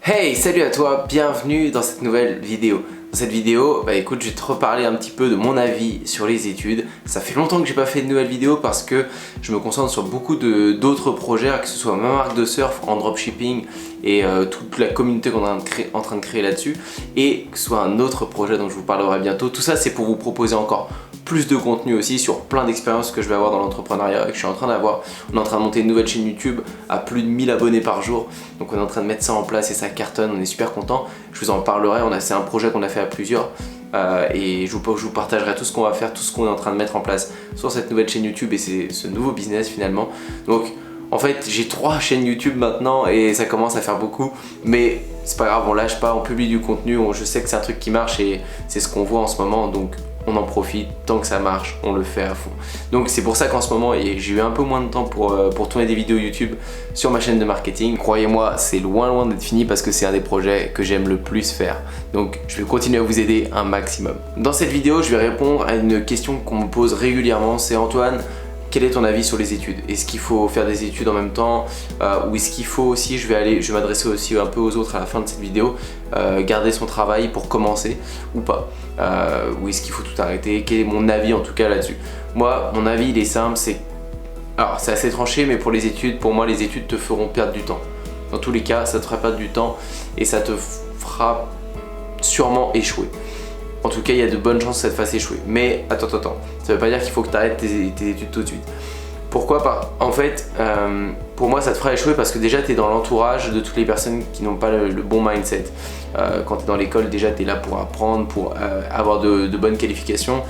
Hey, salut à toi, bienvenue dans cette nouvelle vidéo. Dans cette vidéo, écoute, je vais te reparler un petit peu de mon avis sur les études. Ça fait longtemps que j'ai pas fait de nouvelle vidéo parce que je me concentre sur beaucoup d'autres projets, que ce soit ma marque de surf en dropshipping et toute la communauté qu'on est en train de créer là-dessus, et que ce soit un autre projet dont je vous parlerai bientôt. Tout ça, c'est pour vous proposer encore plus de contenu aussi sur plein d'expériences que je vais avoir dans l'entrepreneuriat et que je suis en train d'avoir. On est en train de monter une nouvelle chaîne YouTube à plus de 1000 abonnés par jour, donc on est en train de mettre ça en place et ça cartonne, on est super content. Je vous en parlerai, c'est un projet qu'on a fait à plusieurs et je vous partagerai tout ce qu'on va faire, tout ce qu'on est en train de mettre en place sur cette nouvelle chaîne YouTube et c'est ce nouveau business finalement. Donc en fait j'ai 3 chaînes YouTube maintenant et ça commence à faire beaucoup, mais c'est pas grave, on lâche pas, on publie du contenu, je sais que c'est un truc qui marche et c'est ce qu'on voit en ce moment, donc on en profite, tant que ça marche, on le fait à fond. Donc c'est pour ça qu'en ce moment, j'ai eu un peu moins de temps pour tourner des vidéos YouTube sur ma chaîne de marketing. Croyez-moi, c'est loin d'être fini parce que c'est un des projets que j'aime le plus faire. Donc je vais continuer à vous aider un maximum. Dans cette vidéo, je vais répondre à une question qu'on me pose régulièrement, c'est Antoine, quel est ton avis sur les études? Est-ce qu'il faut faire des études en même temps ou est-ce qu'il faut aussi, je vais m'adresser aussi un peu aux autres à la fin de cette vidéo, garder son travail pour commencer ou pas, ou est-ce qu'il faut tout arrêter? Quel est mon avis en tout cas là-dessus? Moi, mon avis il est simple, alors c'est assez tranché, mais pour les études, pour moi les études te feront perdre du temps. Dans tous les cas, ça te fera perdre du temps et ça te fera sûrement échouer. En tout cas, il y a de bonnes chances que ça te fasse échouer. Mais attends, ça veut pas dire qu'il faut que tu arrêtes tes études tout de suite. Pourquoi pas? En fait, pour moi, ça te fera échouer parce que déjà, tu es dans l'entourage de toutes les personnes qui n'ont pas le bon mindset. Quand tu es dans l'école, déjà, tu es là pour apprendre, pour avoir de bonnes qualifications,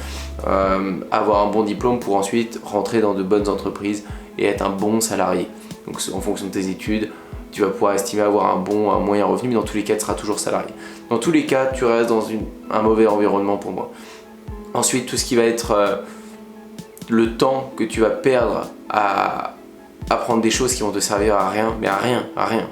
avoir un bon diplôme pour ensuite rentrer dans de bonnes entreprises et être un bon salarié. Donc, en fonction de tes études, tu vas pouvoir estimer avoir un moyen revenu, mais dans tous les cas, tu seras toujours salarié. Dans tous les cas, tu restes dans un mauvais environnement pour moi. Ensuite, tout ce qui va être le temps que tu vas perdre à apprendre des choses qui vont te servir à rien, mais à rien.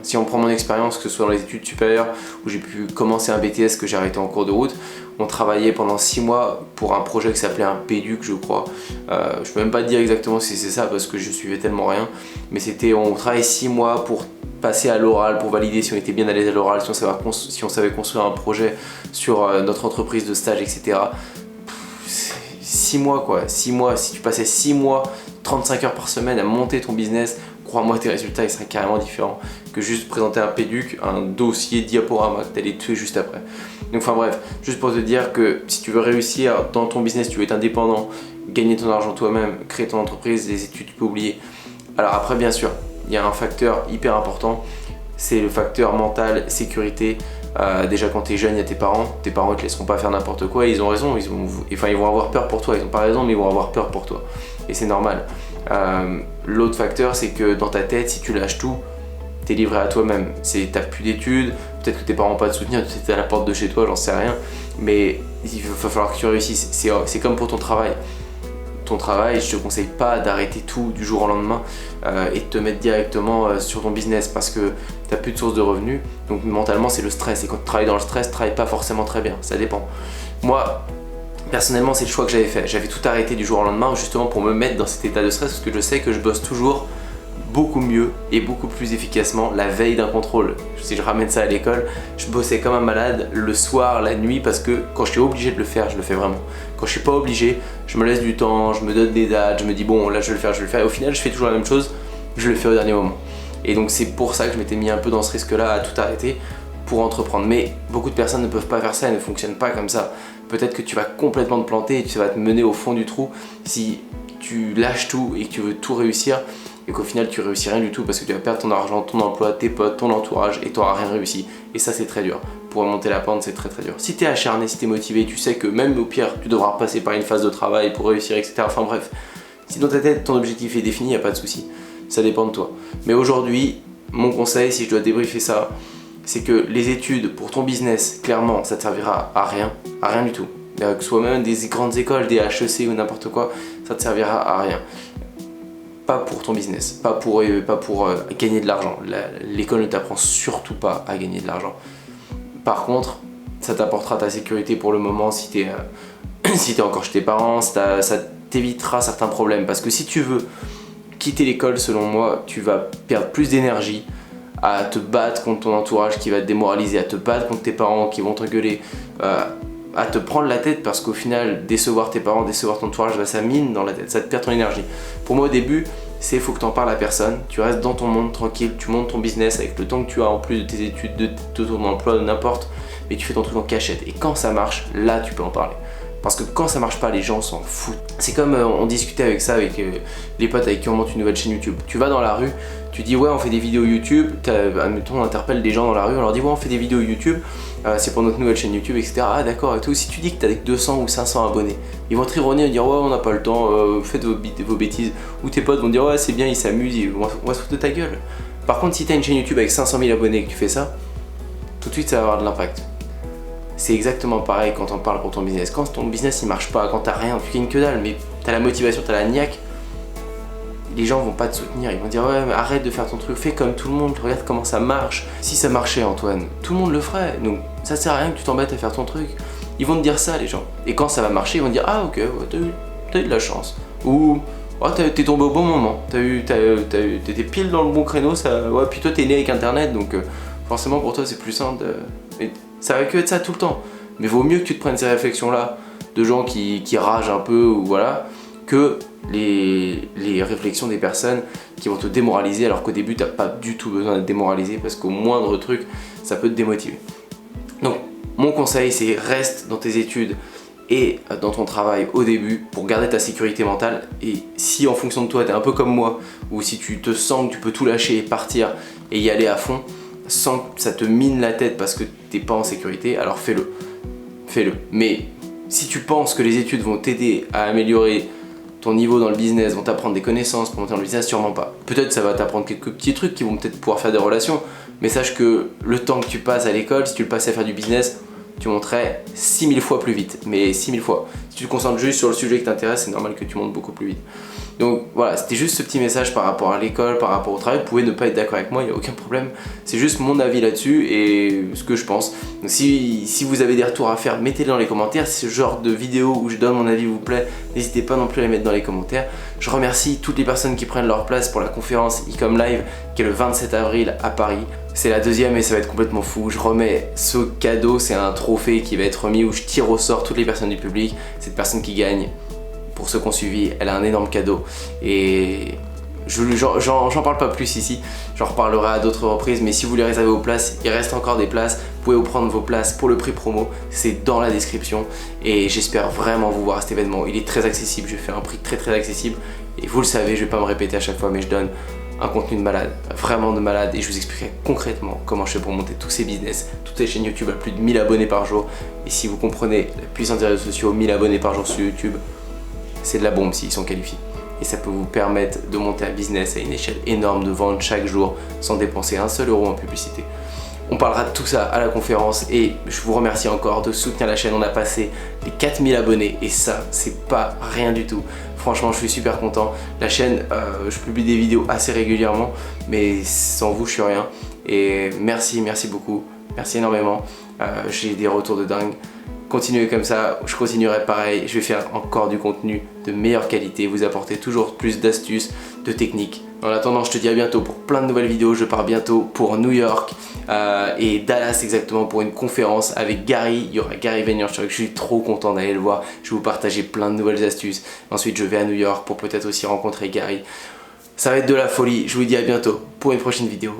Si on prend mon expérience, que ce soit dans les études supérieures, où j'ai pu commencer un BTS que j'ai arrêté en cours de route, on travaillait pendant 6 mois pour un projet qui s'appelait un PEDUC, je crois. Je peux même pas te dire exactement si c'est ça parce que je suivais tellement rien, mais on travaillait 6 mois pour passer à l'oral, pour valider si on était bien à l'aise à l'oral, si on savait construire un projet sur notre entreprise de stage, etc. 6 mois quoi, 6 mois, si tu passais 6 mois, 35 heures par semaine à monter ton business, crois-moi tes résultats ils seraient carrément différents que juste présenter un PEDUC, un dossier diaporama que tu allais tuer juste après. Donc enfin bref, juste pour te dire que si tu veux réussir dans ton business, tu veux être indépendant, gagner ton argent toi-même, créer ton entreprise, les études tu peux oublier. Alors après bien sûr, il y a un facteur hyper important, c'est le facteur mental, sécurité. Déjà quand tu es jeune, il y a tes parents ils te laisseront pas faire n'importe quoi et ils ont raison, ils vont avoir peur pour toi, ils ont pas raison mais ils vont avoir peur pour toi et c'est normal. L'autre facteur c'est que dans ta tête, si tu lâches tout, tu es livré à toi-même, t'as plus d'études, peut-être que tes parents n'ont pas de soutien, tu es à la porte de chez toi, j'en sais rien, mais il va falloir que tu réussisses, c'est comme pour ton travail. Ton travail, je te conseille pas d'arrêter tout du jour au lendemain et de te mettre directement sur ton business parce que tu n'as plus de source de revenus. Donc mentalement c'est le stress et quand tu travailles dans le stress, tu travailles pas forcément très bien, ça dépend. Moi personnellement c'est le choix que j'avais fait, j'avais tout arrêté du jour au lendemain justement pour me mettre dans cet état de stress parce que je sais que je bosse toujours beaucoup mieux et beaucoup plus efficacement la veille d'un contrôle. Si je ramène ça à l'école, je bossais comme un malade le soir, la nuit, parce que quand je suis obligé de le faire, je le fais vraiment. Quand je suis pas obligé, je me laisse du temps, je me donne des dates, je me dis bon là je vais le faire et au final je fais toujours la même chose, je le fais au dernier moment. Et donc c'est pour ça que je m'étais mis un peu dans ce risque là à tout arrêter pour entreprendre. Mais beaucoup de personnes ne peuvent pas faire ça, elles ne fonctionnent pas comme ça. Peut-être que tu vas complètement te planter et tu vas te mener au fond du trou si tu lâches tout et que tu veux tout réussir et qu'au final tu réussis rien du tout parce que tu vas perdre ton argent, ton emploi, tes potes, ton entourage et tu n'auras rien réussi. Et ça c'est très dur. Pour remonter la pente c'est très dur. Si tu es acharné, si tu es motivé, tu sais que même au pire tu devras passer par une phase de travail pour réussir, etc. Enfin bref, si dans ta tête ton objectif est défini, il n'y a pas de souci. Ça dépend de toi. Mais aujourd'hui, mon conseil, si je dois débriefer ça, c'est que les études pour ton business, clairement, ça te servira à rien du tout. Que ce soit même des grandes écoles, des HEC ou n'importe quoi, ça te servira à rien. Pas pour ton business, pas pour gagner de l'argent. L'école ne t'apprend surtout pas à gagner de l'argent. Par contre, ça t'apportera ta sécurité pour le moment si t'es encore chez tes parents, ça t'évitera certains problèmes. Parce que si tu veux quitter l'école, selon moi, tu vas perdre plus d'énergie à te battre contre ton entourage qui va te démoraliser, à te battre contre tes parents qui vont t'engueuler, à te prendre la tête parce qu'au final, décevoir tes parents, décevoir ton entourage, bah, ça mine dans la tête, ça te perd ton énergie. Pour moi au début, il faut que tu en parles à personne, tu restes dans ton monde tranquille, tu montes ton business avec le temps que tu as en plus de tes études, de ton emploi, de n'importe, mais tu fais ton truc en cachette. Et quand ça marche, là tu peux en parler. Parce que quand ça marche pas, les gens s'en foutent. C'est comme on discutait avec ça avec les potes avec qui on monte une nouvelle chaîne YouTube. Tu vas dans la rue, tu dis ouais on fait des vidéos YouTube, admettons on interpelle des gens dans la rue, on leur dit ouais on fait des vidéos YouTube, c'est pour notre nouvelle chaîne YouTube, etc. Ah d'accord et tout. Si tu dis que t'as 200 ou 500 abonnés, ils vont te rire au nez et dire ouais on n'a pas le temps, faites vos bêtises. Ou tes potes vont dire ouais c'est bien, ils s'amusent, on va se foutre de ta gueule. Par contre si t'as une chaîne YouTube avec 500 000 abonnés et que tu fais ça, tout de suite ça va avoir de l'impact. C'est exactement pareil quand on parle pour ton business. Quand ton business il marche pas, quand t'as rien, tu gagnes que dalle, mais t'as la motivation, t'as la niaque, les gens vont pas te soutenir. Ils vont dire ouais mais arrête de faire ton truc, fais comme tout le monde, regarde comment ça marche. Si ça marchait Antoine, tout le monde le ferait. Donc ça sert à rien que tu t'embêtes à faire ton truc. Ils vont te dire ça les gens. Et quand ça va marcher, ils vont te dire ah ok, ouais, t'as eu de la chance. Ou oh, t'es tombé au bon moment, t'étais pile dans le bon créneau, ça, ouais, puis toi t'es né avec internet donc forcément pour toi c'est plus simple. Et ça va que être ça tout le temps. Mais vaut mieux que tu te prennes ces réflexions là de gens qui ragent un peu ou voilà que les réflexions des personnes qui vont te démoraliser alors qu'au début t'as pas du tout besoin d'être démoralisé parce qu'au moindre truc ça peut te démotiver. Donc mon conseil c'est reste dans tes études et dans ton travail au début pour garder ta sécurité mentale. Et si en fonction de toi t'es un peu comme moi ou si tu te sens que tu peux tout lâcher et partir et y aller à fond sans que ça te mine la tête parce que t'es pas en sécurité, alors fais-le. Fais-le. Mais si tu penses que les études vont t'aider à améliorer ton niveau dans le business, vont t'apprendre des connaissances pour monter dans le business, sûrement pas. Peut-être ça va t'apprendre quelques petits trucs qui vont peut-être pouvoir faire des relations, mais sache que le temps que tu passes à l'école, si tu le passais à faire du business, tu monterais 6000 fois plus vite, mais 6000 fois. Si tu te concentres juste sur le sujet qui t'intéresse, c'est normal que tu montes beaucoup plus vite. Donc voilà, c'était juste ce petit message par rapport à l'école, par rapport au travail. Vous pouvez ne pas être d'accord avec moi, il n'y a aucun problème. C'est juste mon avis là-dessus et ce que je pense. Donc si vous avez des retours à faire, mettez-les dans les commentaires. Si ce genre de vidéo où je donne mon avis vous plaît, n'hésitez pas non plus à les mettre dans les commentaires. Je remercie toutes les personnes qui prennent leur place pour la conférence Ecom Live qui est le 27 avril à Paris. C'est la deuxième et ça va être complètement fou. Je remets ce cadeau, c'est un trophée qui va être remis où je tire au sort toutes les personnes du public. Cette personne qui gagne, pour ceux qui ont suivi, elle a un énorme cadeau. Et j'en parle pas plus ici, j'en reparlerai à d'autres reprises, mais si vous voulez réserver vos places, il reste encore des places. Vous pouvez vous prendre vos places pour le prix promo, c'est dans la description. Et j'espère vraiment vous voir à cet événement. Il est très accessible, je fais un prix très accessible. Et vous le savez, je vais pas me répéter à chaque fois, mais je donne un contenu de malade, vraiment de malade, et je vous expliquerai concrètement comment je fais pour monter tous ces business, toutes les chaînes YouTube à plus de 1000 abonnés par jour. Et si vous comprenez la puissance des réseaux sociaux, 1000 abonnés par jour sur YouTube, c'est de la bombe s'ils sont qualifiés. Et ça peut vous permettre de monter un business à une échelle énorme, de vendre chaque jour sans dépenser un seul euro en publicité. On parlera de tout ça à la conférence et je vous remercie encore de soutenir la chaîne. On a passé les 4000 abonnés et ça, c'est pas rien du tout. Franchement, je suis super content. La chaîne, je publie des vidéos assez régulièrement, mais sans vous, je suis rien. Et merci beaucoup. Merci énormément. J'ai des retours de dingue. Continuez comme ça, je continuerai pareil, je vais faire encore du contenu de meilleure qualité, vous apporter toujours plus d'astuces, de techniques. En attendant, je te dis à bientôt pour plein de nouvelles vidéos. Je pars bientôt pour New York et Dallas exactement pour une conférence avec Gary. Il y aura Gary Vaynerchuk, je suis trop content d'aller le voir. Je vais vous partager plein de nouvelles astuces. Ensuite, je vais à New York pour peut-être aussi rencontrer Gary. Ça va être de la folie, je vous dis à bientôt pour une prochaine vidéo.